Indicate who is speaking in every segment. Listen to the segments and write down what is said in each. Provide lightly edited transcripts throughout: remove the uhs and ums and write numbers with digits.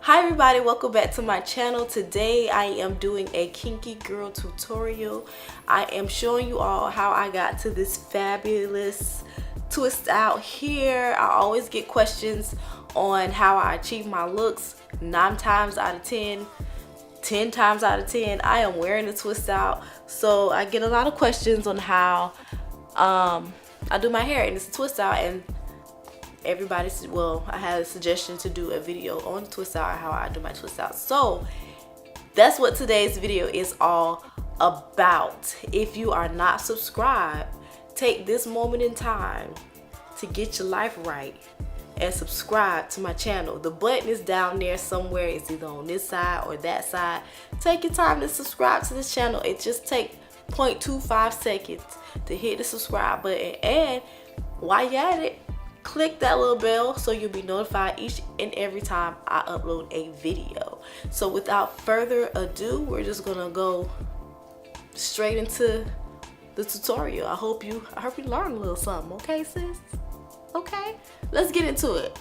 Speaker 1: Hi everybody, welcome back to my channel. Today I am doing a kinky girl tutorial. I am showing you all how I got to this fabulous twist out here. I always get questions on how I achieve my looks. 9 times out of 10 times out of 10 I am wearing a twist out. So I get a lot of questions on how I do my hair, and it's a twist out, and everybody said, well, I had a suggestion to do a video on the twist out, how I do my twist out. So that's what today's video is all about. If you are not subscribed, take this moment in time to get your life right and subscribe to my channel. The button is down there somewhere. It's either on this side or that side. Take your time to subscribe to this channel. It just takes 0.25 seconds to hit the subscribe button, and while you're at it, click that little bell so you'll be notified each and every time I upload a video. So without further ado, we're just gonna go straight into the tutorial. I hope you learned a little something, okay sis? Okay, let's get into it.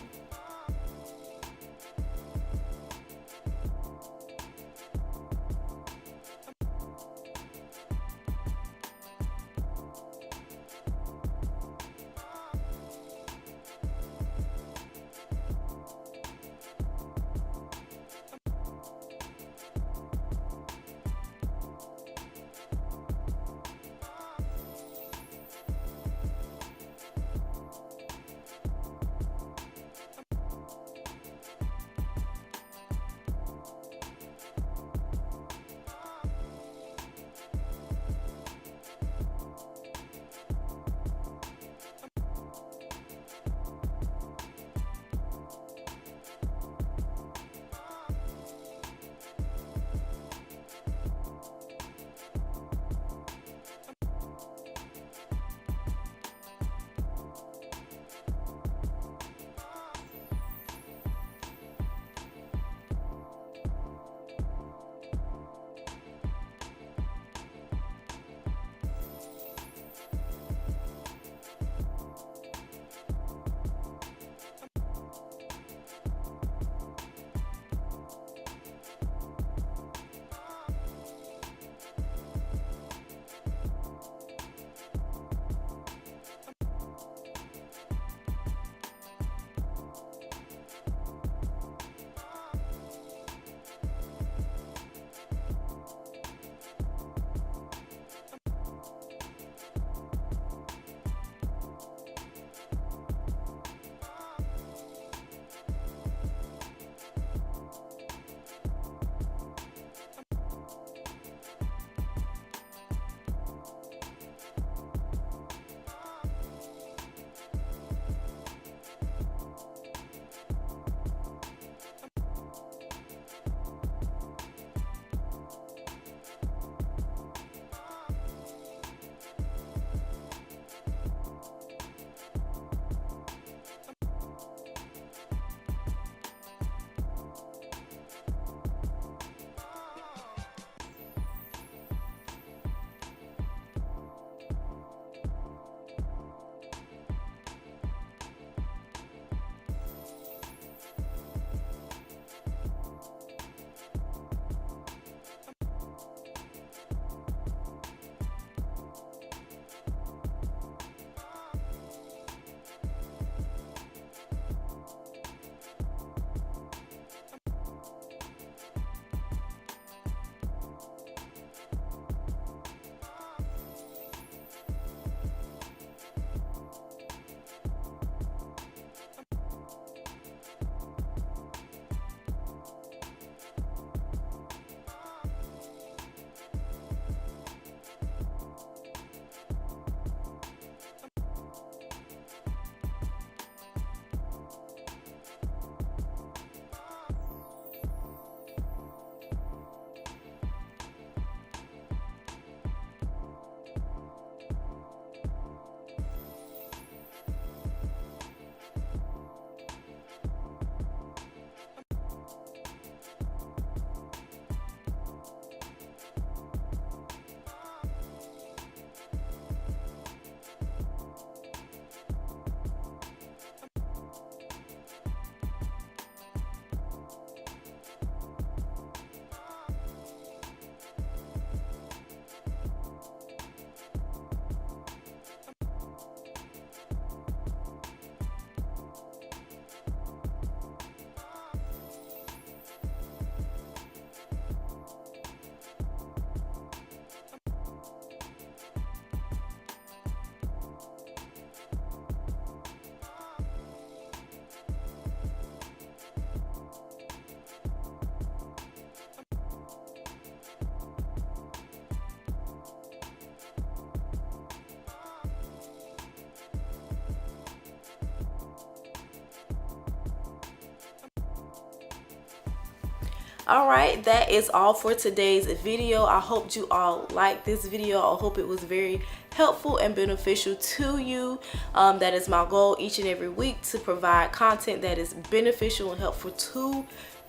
Speaker 1: All right, that is all for today's video. I hope you all liked this video. I hope it was very helpful and beneficial to you. That is my goal each and every week, to provide content that is beneficial and helpful to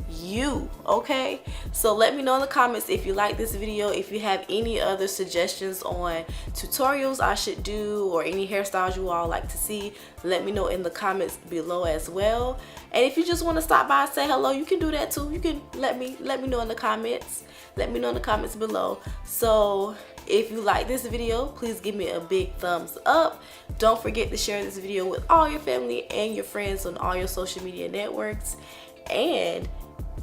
Speaker 1: you. Okay, so let me know in the comments if you like this video, if you have any other suggestions on tutorials I should do, or any hairstyles you all like to see. Let me know in the comments below as well. And if you just want to stop by and say hello, you can do that too. You can let me know in the comments. Let me know in the comments below. So if you like this video, please give me a big thumbs up. Don't forget to share this video with all your family and your friends on all your social media networks. And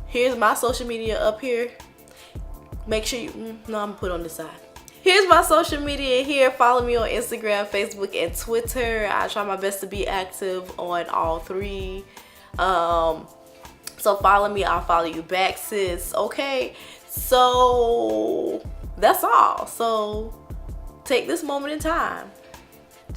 Speaker 1: here's my social media up here. Make sure you, no, I'm gonna put it on the side. Here's my social media here. Follow me on Instagram, Facebook, and Twitter. I try my best to be active on all three. So follow me, I'll follow you back, sis. Okay, so that's all. So take this moment in time.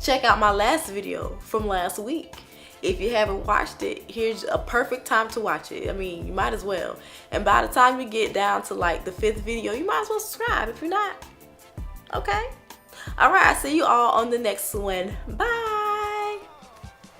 Speaker 1: Check out my last video from last week. If you haven't watched it, here's a perfect time to watch it. I mean, you might as well. And by the time you get down to like the 5th video, you might as well subscribe if you're not. Okay? All right, I'll see you all on the next one. Bye.